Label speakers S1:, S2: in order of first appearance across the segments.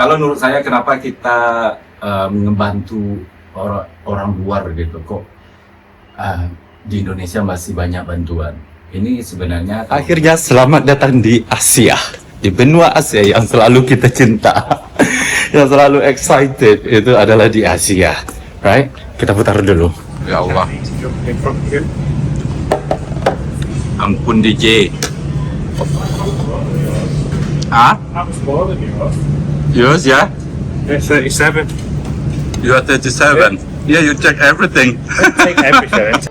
S1: Kalau menurut saya kenapa kita membantu orang luar gitu kok di Indonesia masih banyak bantuan. Ini sebenarnya
S2: Akhirnya selamat datang di Asia, di benua Asia yang selalu kita cinta, yang selalu excited itu adalah di Asia, right? Kita putar dulu. Ya Allah, ampun DJ. Ah?
S3: How much more than yours?
S2: Yours, yeah?
S3: Yeah, 37.
S2: You are 37. Yeah, you check everything.
S3: Take everything.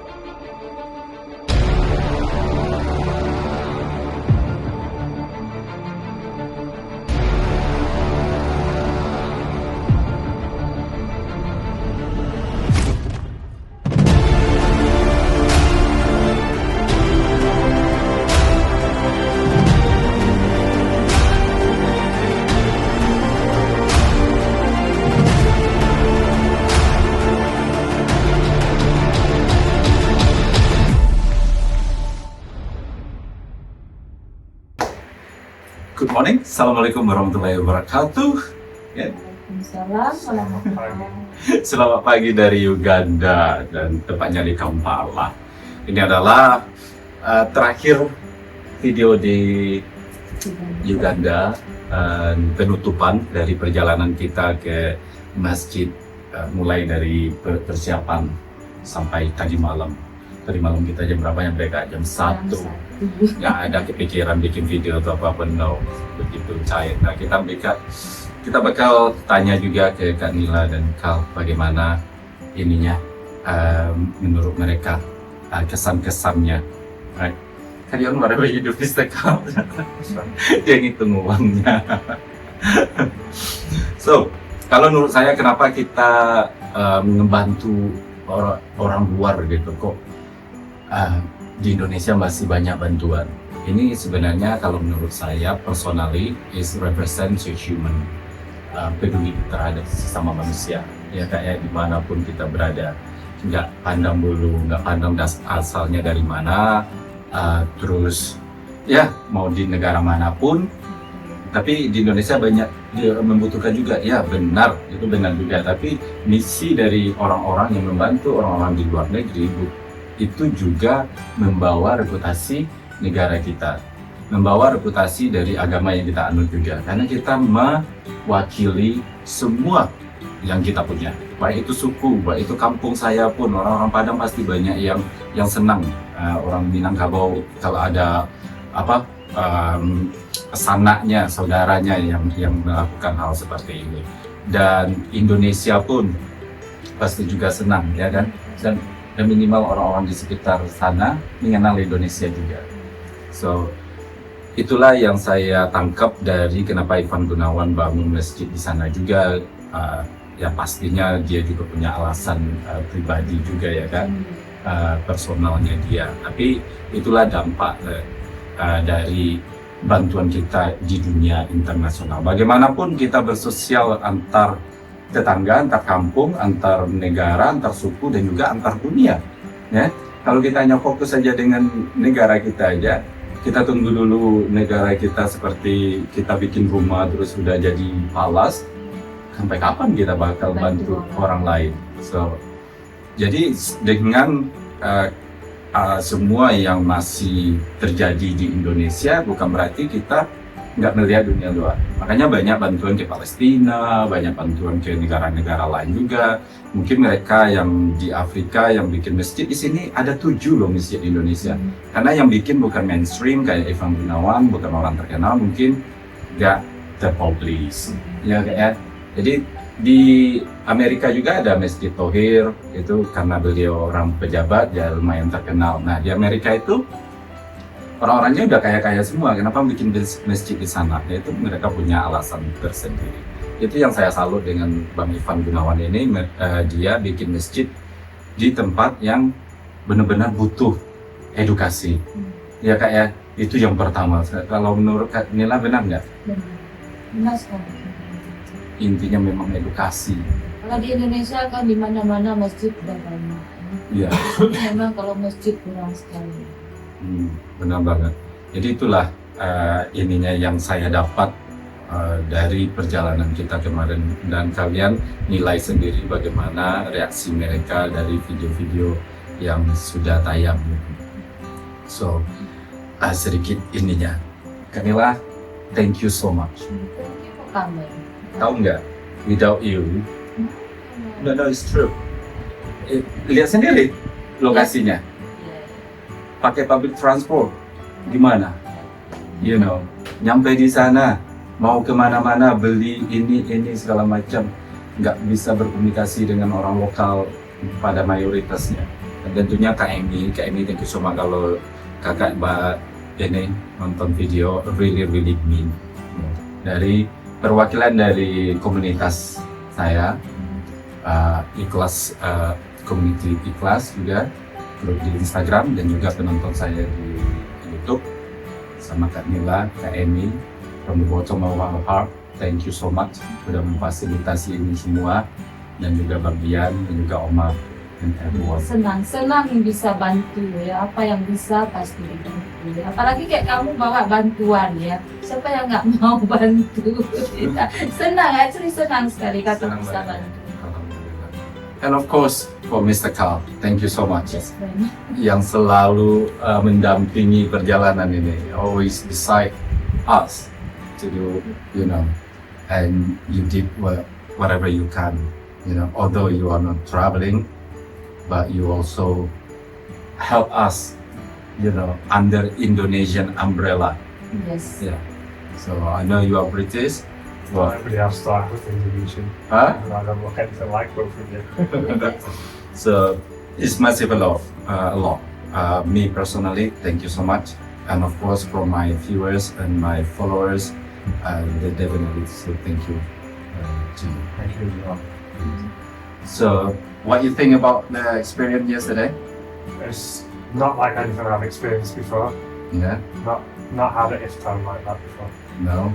S1: Good morning, Assalamualaikum warahmatullahi wabarakatuh. Ya.
S4: Waalaikumsalam warahmatullahi wabarakatuh.
S1: Selamat pagi dari Uganda dan tepatnya di Kampala. Ini adalah terakhir video di Uganda, penutupan dari perjalanan kita ke masjid, mulai dari persiapan sampai tadi malam. Tadi malam kita jam berapa yang mereka? Jam 1. Nggak ada kepikiran bikin video atau apapun, no. Begitu cair. Nah, kita bakal tanya juga ke Kak Nila dan Kal bagaimana ininya menurut mereka, kesan-kesannya, right? Kalian whatever you do, please take out. Dia ngitung uangnya. So, kalau menurut saya kenapa kita membantu orang luar gitu kok di Indonesia masih banyak bantuan. Ini sebenarnya kalau menurut saya personally is represent to human, peduli terhadap sesama manusia. Ya kayak dimanapun kita berada, nggak pandang bulu, nggak pandang asalnya dari mana, terus ya mau di negara manapun. Tapi di Indonesia banyak membutuhkan juga, ya benar, itu benar juga. Tapi misi dari orang-orang yang membantu orang-orang di luar negeri itu juga membawa reputasi negara kita, membawa reputasi dari agama yang kita anut juga, karena kita mewakili semua yang kita punya, baik itu suku, baik itu kampung saya pun, orang-orang Padang pasti banyak yang senang, orang Minangkabau kalau ada apa sanaknya, saudaranya yang melakukan hal seperti ini, dan Indonesia pun pasti juga senang, ya kan, dan minimal orang-orang di sekitar sana mengenal Indonesia juga. So, itulah yang saya tangkap dari kenapa Ivan Gunawan bangun masjid di sana juga. Ya pastinya dia juga punya alasan pribadi juga, ya kan, personalnya dia. Tapi itulah dampak dari bantuan kita di dunia internasional. Bagaimanapun kita bersosial antar tetangga, antar kampung, antar negara, antar suku, dan juga antar dunia. Ya, kalau kita hanya fokus saja dengan negara kita aja, kita tunggu dulu negara kita seperti kita bikin rumah terus sudah jadi palas, sampai kapan kita bakal bantu orang lain? So, jadi dengan semua yang masih terjadi di Indonesia bukan berarti kita nggak melihat dunia luar. Makanya banyak bantuan ke Palestina, banyak bantuan ke negara-negara lain juga. Mungkin mereka yang di Afrika yang bikin masjid di sini ada 7 loh masjid di Indonesia. Karena yang bikin bukan mainstream kayak Ivan Gunawan, bukan orang terkenal, mungkin nggak terpublish. Ya kayak. Jadi di Amerika juga ada Masjid Thohir, itu karena beliau orang pejabat, ya lumayan terkenal. Nah di Amerika itu orang-orangnya udah kaya-kaya semua, kenapa bikin masjid di sana? Itu mereka punya alasan tersendiri. Itu yang saya salut dengan Bang Ivan Gunawan ini, dia bikin masjid di tempat yang benar-benar butuh edukasi. Ya kayak itu yang pertama. Kalau menurut Kak Nila benar nggak?
S4: Benar sekali.
S1: Intinya memang edukasi.
S4: Kalau di Indonesia kan di mana-mana masjid udah banyak.
S1: Iya.
S4: Memang kalau masjid kurang sekali.
S1: Benar banget. Jadi itulah ininya yang saya dapat dari perjalanan kita kemarin, dan kalian nilai sendiri bagaimana reaksi mereka dari video-video yang sudah tayang. So sedikit ininya, Kanila, thank you so much.
S4: Thank you for coming.
S1: Tahu nggak, without you, no, it's true. Lihat sendiri lokasinya,
S4: Yeah.
S1: pakai public transport, gimana? You know, nyampe di sana, mau kemana-mana, beli ini segala macam, nggak bisa berkomunikasi dengan orang lokal pada mayoritasnya. Dan tentunya KMI, thank you so much kalau kakak Mbak ini nonton video, really mean. Dari perwakilan dari komunitas saya, Ikhlas, community Ikhlas juga, grup di Instagram, dan juga penonton saya di YouTube, sama Kak Nila, Kak Emi, from the bottom of our heart, thank you so much sudah memfasilitasi ini semua, dan juga Bang Bian, dan juga Omar, dan everyone.
S4: Senang bisa bantu ya, apa yang bisa pasti dibantu ya. Apalagi kayak kamu bawa bantuan ya, siapa yang nggak mau bantu? Senang, actually senang sekali kalau
S1: Senang
S4: bisa
S1: banget.
S4: bantu.
S1: Alhamdulillah. And of course, for Mr. Carl, thank you so much.
S4: Just friend.
S1: Yang selalu mendampingi perjalanan ini, always beside us to do, you know, and you did whatever you can, you know, although you are not traveling, but you also help us, you know, under Indonesian umbrella.
S4: Yes.
S1: Yeah. So I know you are British, but
S3: Everybody else started with Indonesian.
S1: huh?
S3: And I don't look anything like both of you.
S1: So it's massive a lot. Me personally, thank you so much, and of course for my viewers and my followers, they definitely say thank you to you.
S3: Thank you as well.
S1: So, what you think about the experience yesterday?
S3: It's not like anything I've experienced before.
S1: Yeah,
S3: Not had an iftar like that before.
S1: no,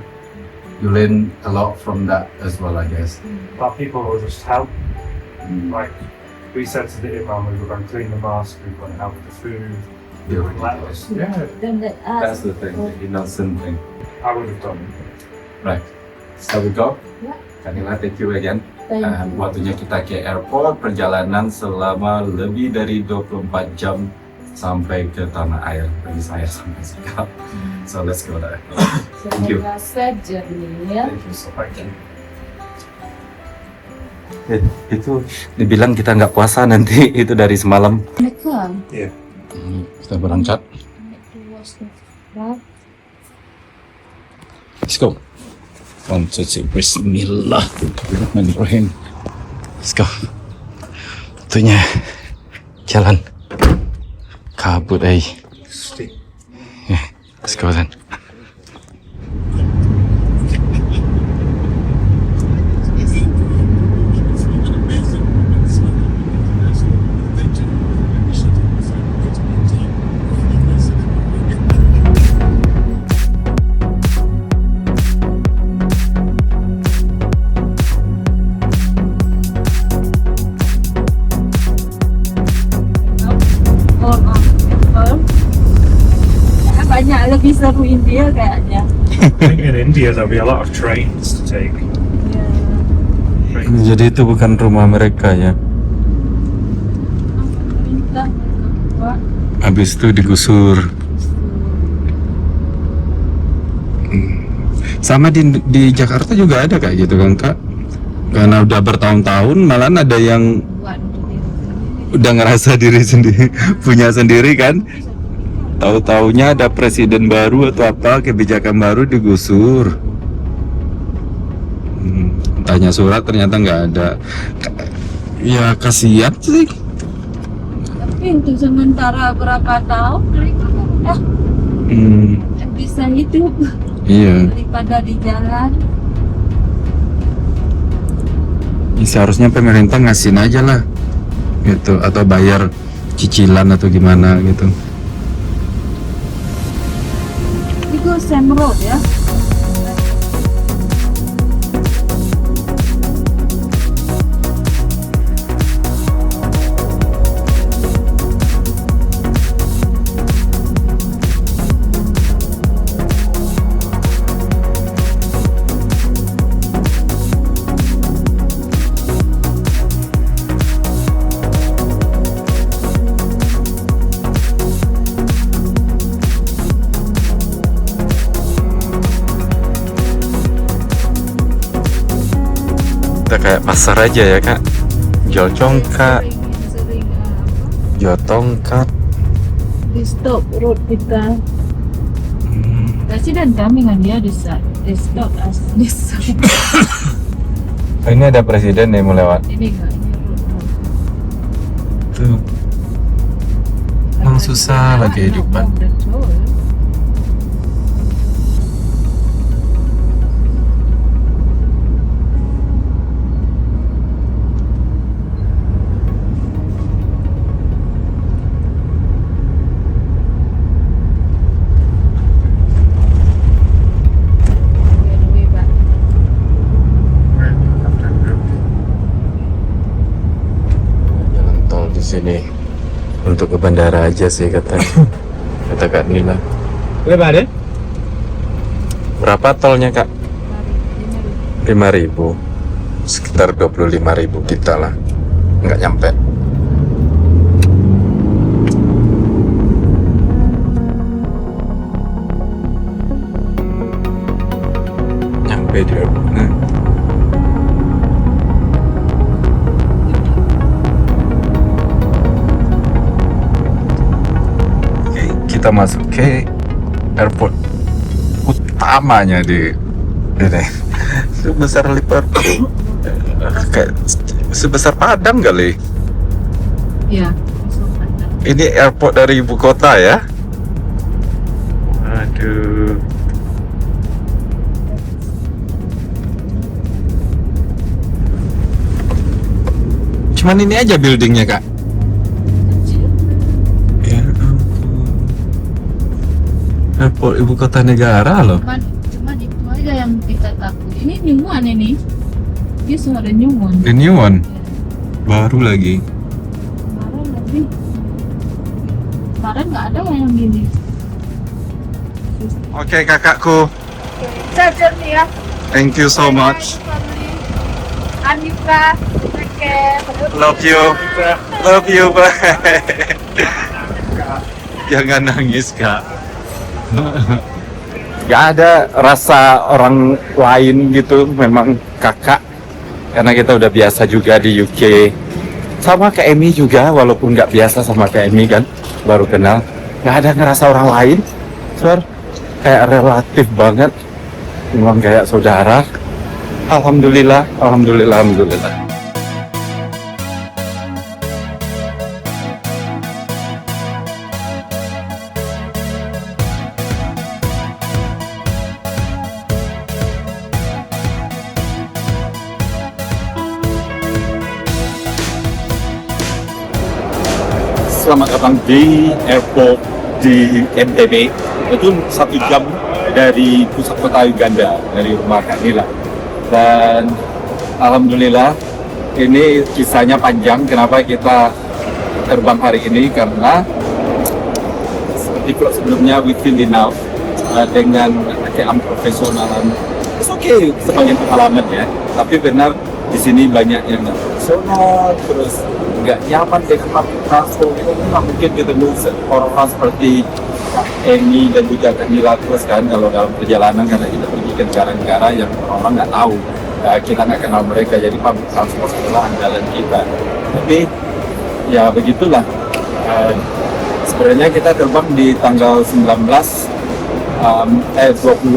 S1: you learn a lot from that as well, I guess.
S3: But people will just help.
S1: Mm.
S3: Like we said to the imam, we were going to clean the mosque, we were going to help with the food.
S1: They
S3: They
S1: were
S3: would let us. Yeah,
S4: Don't let
S1: That's
S4: us.
S1: the thing, the innocent thing.
S3: I would have done.
S1: Right. So we go.
S4: Yeah.
S1: Kanila, thank you again.
S4: Thank you.
S1: Waktunya kita ke airport, perjalanan selama lebih dari 24 jam sampai ke tanah air bagi saya sampai sekarang. So let's go there. Thank you.
S4: Semoga safe journey ya.
S1: Thank you so much.
S3: Thank you.
S2: Itu dibilang kita nggak puasa nanti itu dari semalam.
S4: Mereka.
S2: Kita berangkat. Let's go. 1, 2, 3, Bismillahirrahmanirrahim. Let's go. Tentunya jalan kabut
S3: Steep.
S2: Let's go then.
S4: Banyak lebih seru India kayaknya.
S3: I think in India there'll be a lot of trains to take. Trains.
S2: Jadi itu bukan rumah mereka ya.
S4: Pemerintah buat
S2: Habis itu digusur. Sama di Jakarta juga ada kayak gitu kan Kak. Karena udah bertahun-tahun malahan ada yang
S4: buat diri sendiri.
S2: udah ngerasa diri sendiri punya sendiri kan. Tahu-taunya ada presiden baru atau apa, kebijakan baru digusur. Tanya surat ternyata nggak ada. Ya kasihan sih.
S4: Tapi untuk sementara berapa tahun mereka udah bisa hidup
S2: Iya.
S4: daripada di jalan.
S2: Seharusnya pemerintah ngasihin aja lah gitu, atau bayar cicilan atau gimana gitu.
S4: Itu Sam Road ya.
S2: Udah kayak pasar aja ya kak. Jual congkak,
S4: Sering
S2: jual tongkat.
S4: di stop road kita. Presiden kami kan dia di stop as di stop.
S2: Oh, ini ada presiden nih mau lewat.
S4: Ini enggak ini road.
S2: Tuh. Emang susah lah kehidupan.
S4: Betul.
S2: Jalan tol di sini untuk ke bandara aja sih katanya. Kata Kak Nila. Berapa tolnya Kak? 5.000. Sekitar 25.000 kita lah. Nggak nyampe. Nyampe di mana? Oke, kita masuk ke airport utamanya di ini. Sebesar Liverpool. Kayak sebesar Padang kali.
S4: Ya.
S2: Ini airport dari ibu kota ya. Aduh. Cuman ini aja buildingnya kak. Ya ampun. Airport ibu kota negara loh.
S4: Cuman itu aja yang kita takut. Ini nyunguan ini. Dia semua ada nyunguan.
S2: The new one. Baru lagi.
S4: Kemarin lebih. Kemarin nggak ada yang gini.
S2: Oke kakakku.
S4: Charger nih ya.
S2: Thank you so much.
S4: Anissa,
S2: Love you. Love you, bye. Jangan nangis, Kak. Gak ada rasa orang lain gitu, memang kakak. Karena kita udah biasa juga di UK. Sama kayak Emi juga, walaupun gak biasa sama kayak Emi kan, baru kenal. Gak ada ngerasa orang lain, Sir. Kayak relatif banget. Memang kayak saudara. Alhamdulillah, alhamdulillah, alhamdulillah. Selamat datang di airport di Entebbe. Itu 1 jam dari pusat kota Uganda, dari rumah Kak Nila. Dan alhamdulillah ini kisahnya panjang. Kenapa kita terbang hari ini? Karena seperti sebelumnya we feel enough dengan keprofesionalan. It's okay sebagai pengalaman ya. Tapi benar di sini banyak yang nggak profesional, terus nggak nyaman dengan public transport. Itu nggak mungkin ketemu orang seperti Emi dan juga Kak Nila terus kan kalau dalam perjalanan, karena kita pergi ke negara-negara yang orang nggak tahu, kita nggak kenal mereka, jadi public transport adalah andalan kita. Tapi ya begitulah. Sebenarnya kita terbang di tanggal 20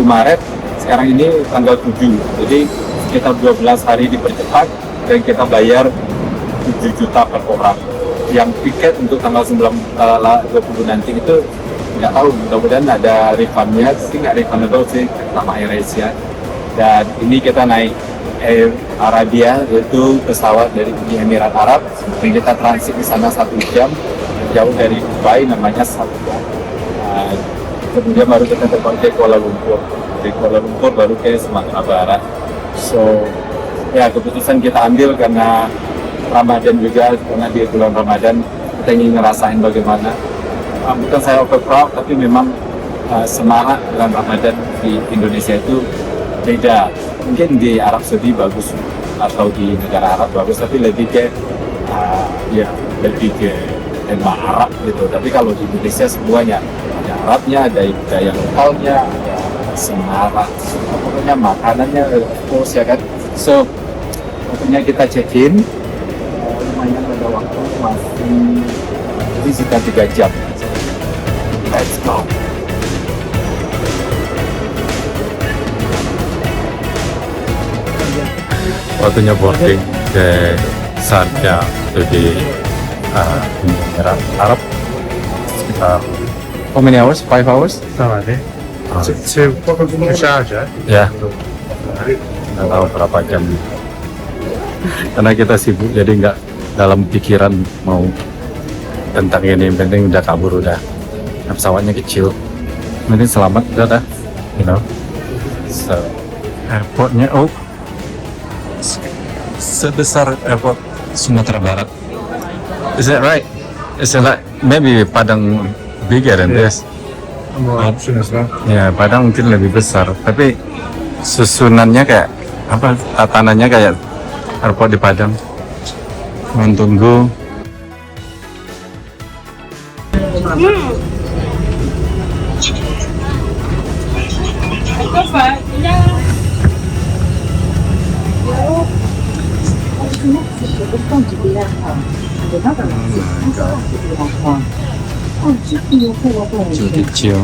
S2: Maret, sekarang ini tanggal 7, jadi sekitar 12 hari dipercepat dan kita bayar 7 juta per orang. Yang tiket untuk tanggal 20 nanti itu nggak tahu, mudah-mudahan ada refundnya, sih nggak refundable sih sama AirAsia. Dan ini kita naik Air Arabia, yaitu pesawat dari Uni Emirat Arab, yang kita transit di sana 1 jam, jauh dari Dubai, namanya Salwa. Kemudian baru kita terbang ke Kuala Lumpur, dari Kuala Lumpur baru ke Sumatera Barat. So ya keputusan kita ambil karena Ramadan juga, karena di bulan Ramadan kita ingin ngerasain bagaimana. Bukan saya over proud, tapi memang semarak bulan Ramadan di Indonesia itu beda. Mungkin di Arab Saudi bagus atau di negara Arab bagus, tapi lebih ke lebih ke tema Arab gitu. Tapi kalau di Indonesia semuanya ada Arabnya, ada budaya lokalnya, ada semarak, pokoknya makanannya terus ya kan. So Waktunya kita check-in. Lumayan ada waktu, masih sekitar 3 jam. Let's go. Waktunya boarding ke Sharjah itu di Uni Emirat Arab sekitar how many hours? 5 hours?
S3: Something like that. To Sharjah.
S2: Ya, nggak tahu berapa jam. Karena kita sibuk jadi nggak dalam pikiran mau tentang ini. Yang penting udah kabur udah. Nah, pesawatnya kecil. Nanti selamat udah dah. You know. So, airportnya sebesar airport Sumatera Barat. Is that right? Is it like maybe Padang bigger than this?
S3: More option as well.
S2: Ya, Padang mungkin lebih besar, tapi susunannya kayak apa? Tatanannya kayak airport di Padang. Tunggu. Kecil.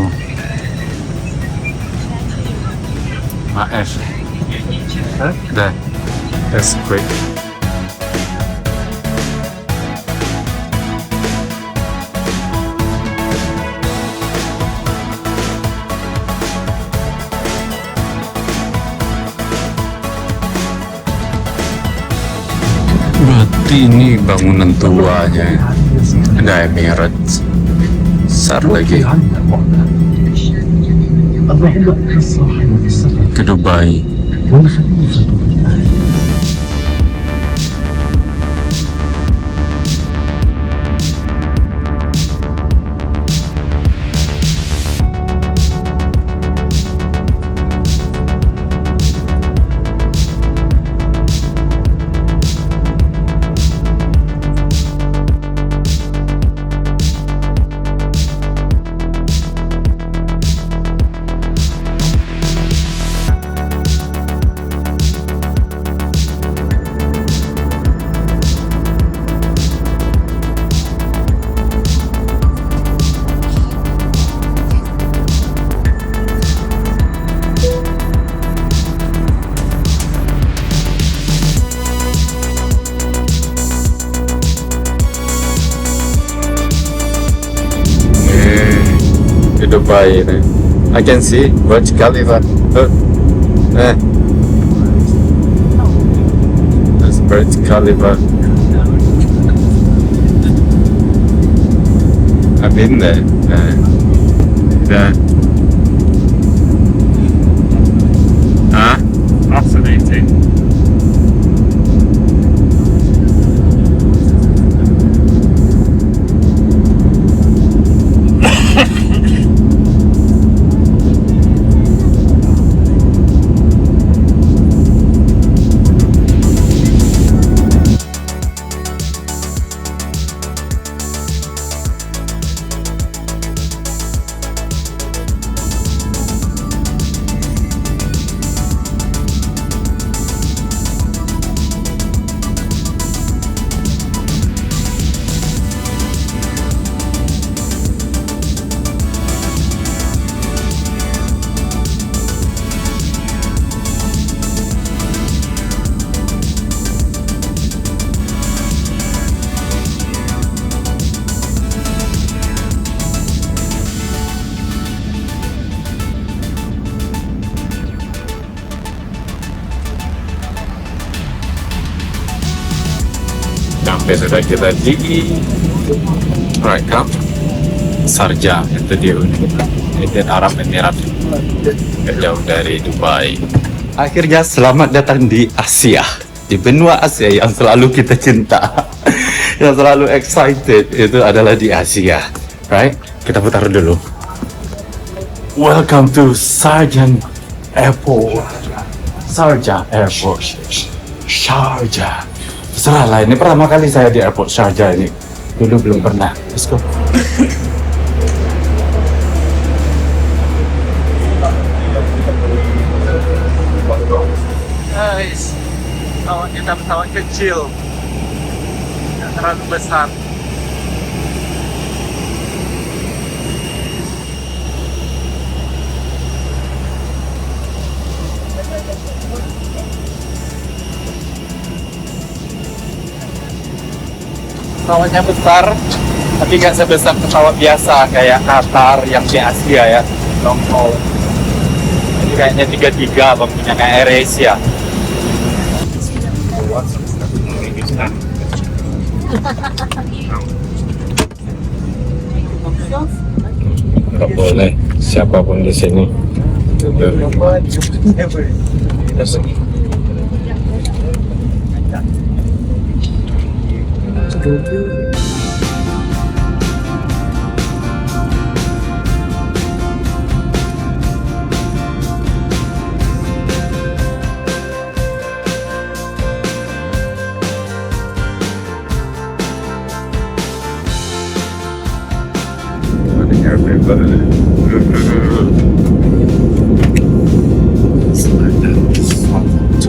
S2: Maaf. Dah. That's quick. Berarti ini bangunan tuanya. Ada Emirates. Besar lagi. Ke Dubai. Di Dubai ini. I can see Burj Khalifa. That's Burj Khalifa. I've been there. Huh?
S3: Fascinating.
S2: Sampai sudah kita di right camp Sharjah, itu di Uni Arab Emirat, jauh dari Dubai. Akhirnya selamat datang di Asia, di benua Asia yang selalu kita cinta, yang selalu excited, itu adalah di Asia, right? Kita putar dulu. Welcome to Sharjah Airport. Sharjah Airport. Sharjah. Terserah lah, ini pertama kali saya di airport Sharjah ini. Dulu belum pernah. Let's go. Guys, Pesawat kita pesawat kecil, nggak terlalu besar. Pesawatnya besar, tapi nggak sebesar pesawat biasa kayak Qatar yang di Asia ya, long haul. Ini kayaknya 33 punya kayak AirAsia.
S1: Nggak boleh siapapun di sini.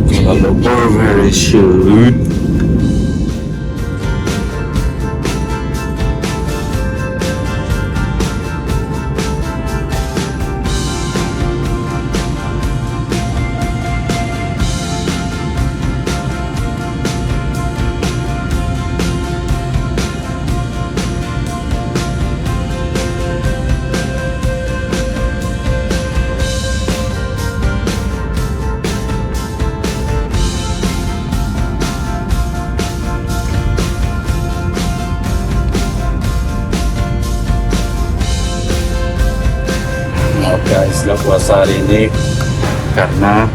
S1: Kuala Lumpur very soon. Maaf guys, nggak puasa hari ini karena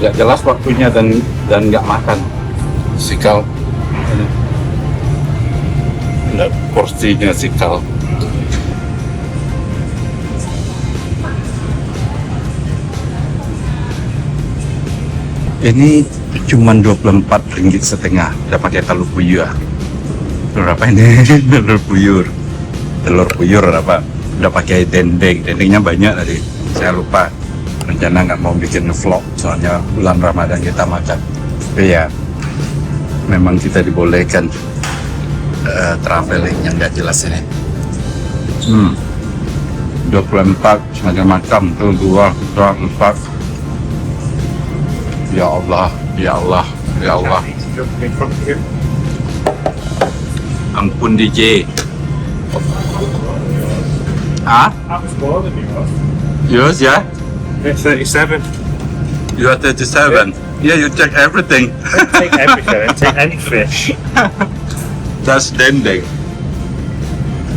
S1: nggak jelas waktunya dan nggak makan. Sikal, nggak porsinya sikal. Ini cuma 24 ringgit setengah, udah pakai telur puyuh. Telur apa ini? Telur puyuh. Telur puyur apa, udah pakai dendengnya banyak tadi, saya lupa, rencana nggak mau bikin vlog soalnya bulan Ramadan kita makan, tapi ya memang kita dibolehkan traveling yang nggak jelas ini. 24 macam-macam tuh, 4. Ya Allah, ya Allah, ya Allah, ampun DJ. Ah?
S3: That was more than yours.
S2: Yours, yeah?
S3: Yeah, 37.
S2: You are 37. Yeah, you check everything.
S3: Don't take everything, don't take any fish.
S2: That's dendeng.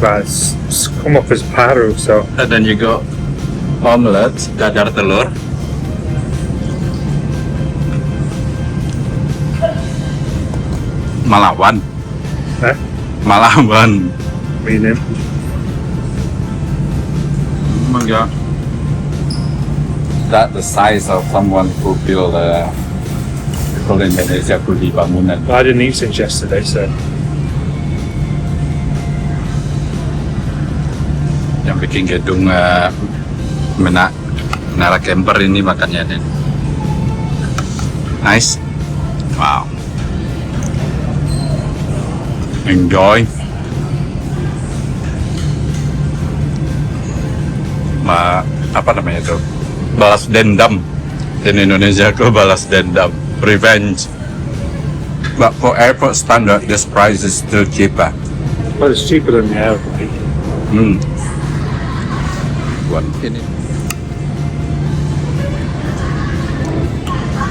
S3: But it's come up as paru, so
S2: And then you got omelette, dadar telur. Malawan.
S3: Eh?
S2: Malawan.
S3: meaning.
S2: Yeah. That the size of someone who built people in Indonesia kuli bangunan.
S3: I didn't eat since yesterday, so
S2: Yang bikin gedung Menara Kemper ini makannya nih. Nice. Wow. Enjoy. Apa namanya itu? Balas dendam. In Indonesia itu balas dendam. Revenge. But for airport standard, this price is still cheaper.
S3: well, it's cheaper than the airplane.
S2: One ini.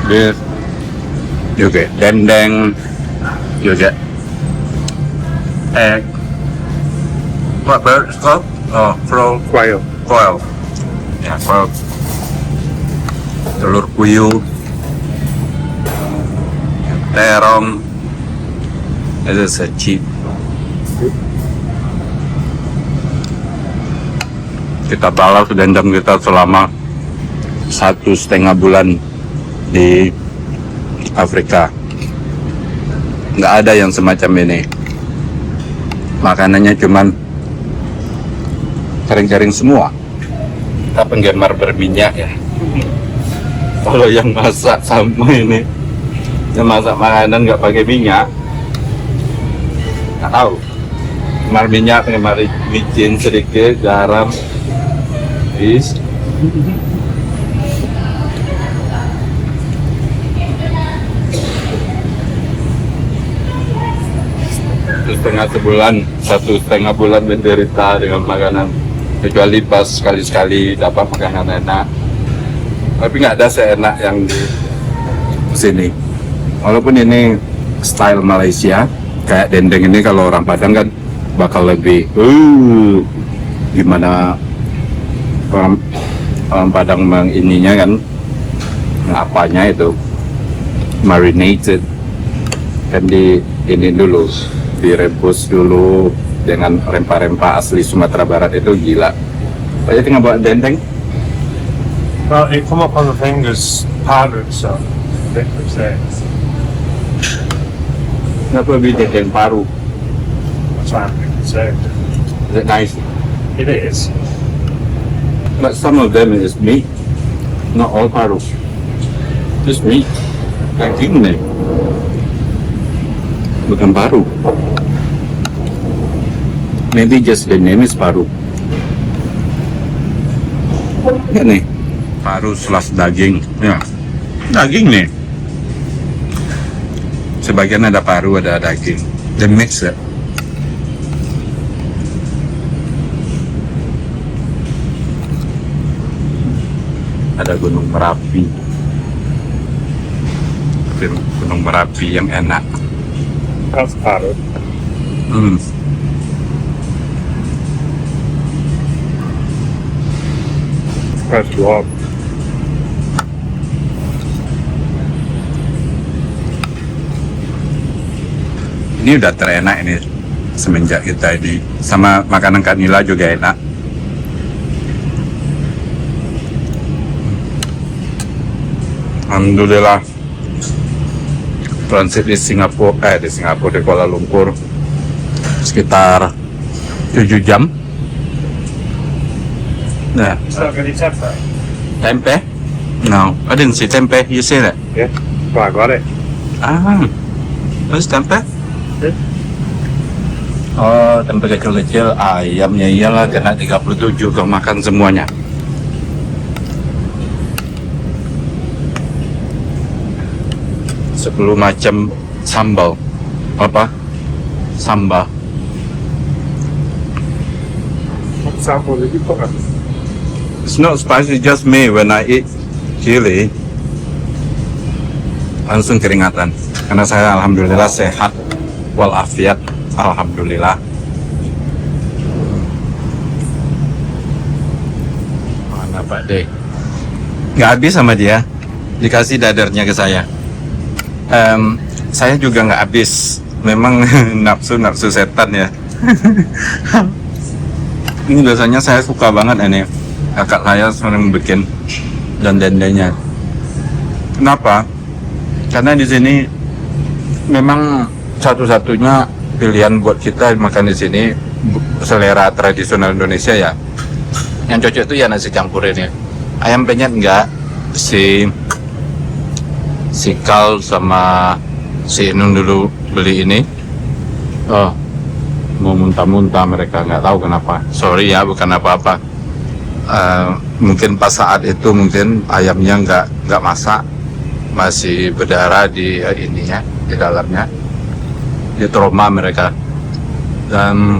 S2: This. You get dendeng. You get egg. What bird is called? Oh, frog.
S3: Quail.
S2: Quail. Ya, quail. Telur puyuh. Terong. Itu cheap. Kita balas dendam kita selama 1,5 bulan di Afrika. Nggak ada yang semacam ini. Makanannya cuman kering-kering semua. Kita penggemar berminyak ya. Kalau yang masak sama ini, yang masak makanan nggak pakai minyak, nggak tahu. Kemarin minyak, kemarin micin sedikit, garam, is. Satu setengah bulan menderita dengan makanan, kecuali pas sekali-sekali dapat makanan enak. Tapi nggak ada seenak yang di sini. Walaupun ini style Malaysia, kayak dendeng ini kalau orang Padang kan bakal lebih gimana orang Padang ininya kan, apanya itu marinated kan, di ini dulu, direbus dulu dengan rempah-rempah asli Sumatera Barat. Itu gila. Saya tinggal buat dendeng.
S3: Well, it come up on the thing as powder, so it was there.
S2: Kenapa lebih dendeng paru?
S3: That's what I'm saying.
S2: Is it nice?
S3: It is.
S2: But some of them is meat, not all paru. Just meat. Daging nih, bukan paru. Maybe just the name is paru. Ya nih, paru slash daging. Ya, daging nih. Sebagian ada paru, ada daging. The mix ya. Ada Gunung Merapi. Gunung Merapi yang enak.
S3: That's powder. That's raw.
S2: Ini udah terenak ini semenjak kita ini, sama makanan Kanila juga enak. Alhamdulillah, transit di Singapura, di Kuala Lumpur sekitar 7 jam. Nah,
S3: It's not really temper.
S2: tempe? No, I didn't see tempe. You see that?
S3: Yeah. Well, I got it.
S2: Terus tempe?
S3: Yeah.
S2: Oh, tempe kecil-kecil, ayamnya iyalah kena 37 kalau makan semuanya. Sepuluh macam sambal. Apa? Sambal.
S3: What sample did you put on?
S2: It's not spicy, just me when I eat chili langsung keringatan. Karena saya alhamdulillah sehat walafiat, alhamdulillah. Mana Pak D? Nggak habis sama dia, dikasih dadarnya ke saya. Saya juga nggak habis. Memang nafsu setan ya. Ini biasanya saya suka banget ini. Kakak saya sering bikin dan dendengnya. Kenapa? Karena di sini memang satu-satunya pilihan buat kita makan di sini selera tradisional Indonesia ya. Yang cocok itu ya nasi campur ini. Ayam penyet enggak, si Kal sama si Inung dulu beli ini. Oh, mau muntah-muntah mereka, nggak tahu kenapa. Sorry ya, bukan apa-apa. Mungkin pas saat itu mungkin ayamnya nggak masak, masih berdarah di ininya, di dalamnya, di trauma mereka. Dan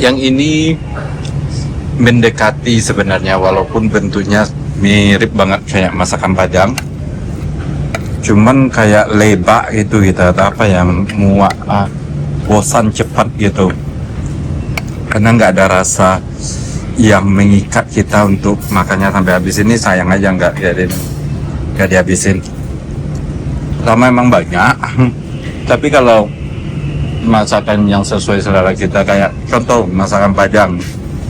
S2: yang ini mendekati sebenarnya, walaupun bentuknya mirip banget kayak masakan Padang, cuman kayak lebak gitu kita apa ya, muak, bosan cepat gitu, karena nggak ada rasa yang mengikat kita untuk makannya sampai habis. Ini sayang aja nggak dihabisin. Sama emang banyak, tapi kalau masakan yang sesuai selera kita, kayak contoh masakan Padang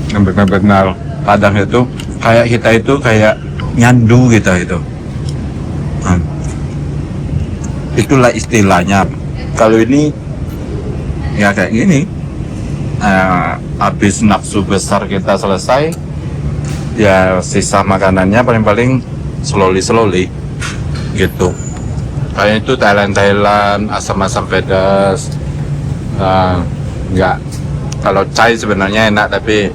S2: yang benar-benar Padang itu, kayak kita itu kayak nyandu kita itu. Itulah istilahnya. Kalau ini ya kayak gini, habis nafsu besar kita selesai, ya sisa makanannya paling-paling
S1: slowly gitu. Kayak itu Thailand asam-asam pedas. Enggak. Kalau chai sebenarnya enak, tapi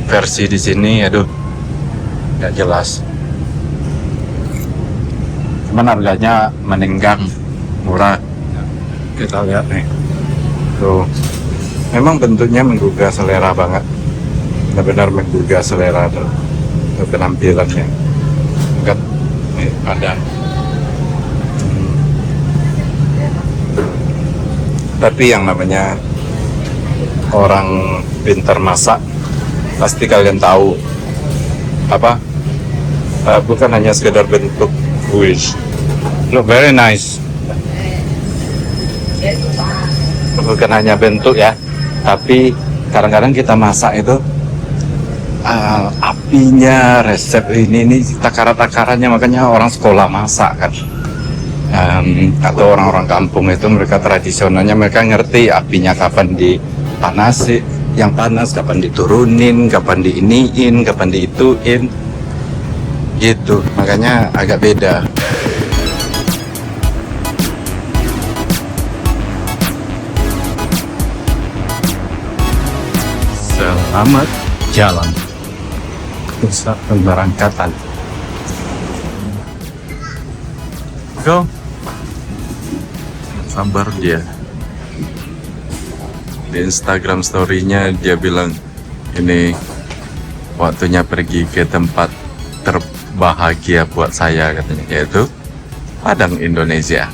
S1: versi di sini aduh nggak jelas. Cuman harganya meninggang, murah. Kita lihat nih. Tuh. Memang bentuknya menggugah selera banget. Benar-benar menggugah selera tuh. Penampilannya. Enggak nih ada. Tapi yang namanya orang pintar masak pasti kalian tahu apa bukan hanya sekedar bentuk wish, look very nice, bukan hanya bentuk ya, tapi kadang-kadang kita masak itu apinya, resep ini takaran-takarannya, makanya orang sekolah masak kan. Atau orang-orang kampung itu mereka tradisionalnya mereka ngerti apinya kapan dipanasi, yang panas kapan diturunin, kapan diiniin, kapan diituin gitu, makanya agak beda. Selamat jalan pusat pemberangkatan. Go. Sabar dia. Di Instagram story-nya dia bilang ini waktunya pergi ke tempat terbahagia buat saya katanya, yaitu Padang, Indonesia.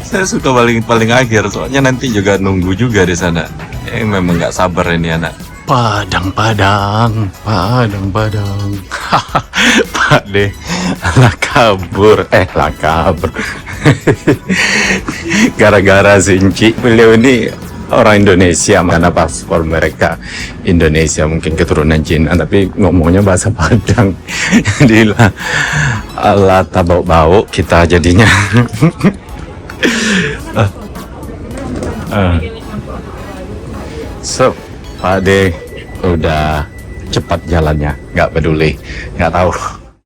S1: Saya suka paling akhir soalnya nanti juga nunggu juga di sana. Memang nggak sabar ini anak. Padang. Pak deh, lah kabur. Gara-gara Sinci, beliau ini orang Indonesia, mana paspor mereka Indonesia, mungkin keturunan Cina, tapi ngomongnya bahasa Padang. Jadi lah, Allah tak bau-bau kita jadinya. So, Pak De udah cepat jalannya, nggak peduli, nggak tahu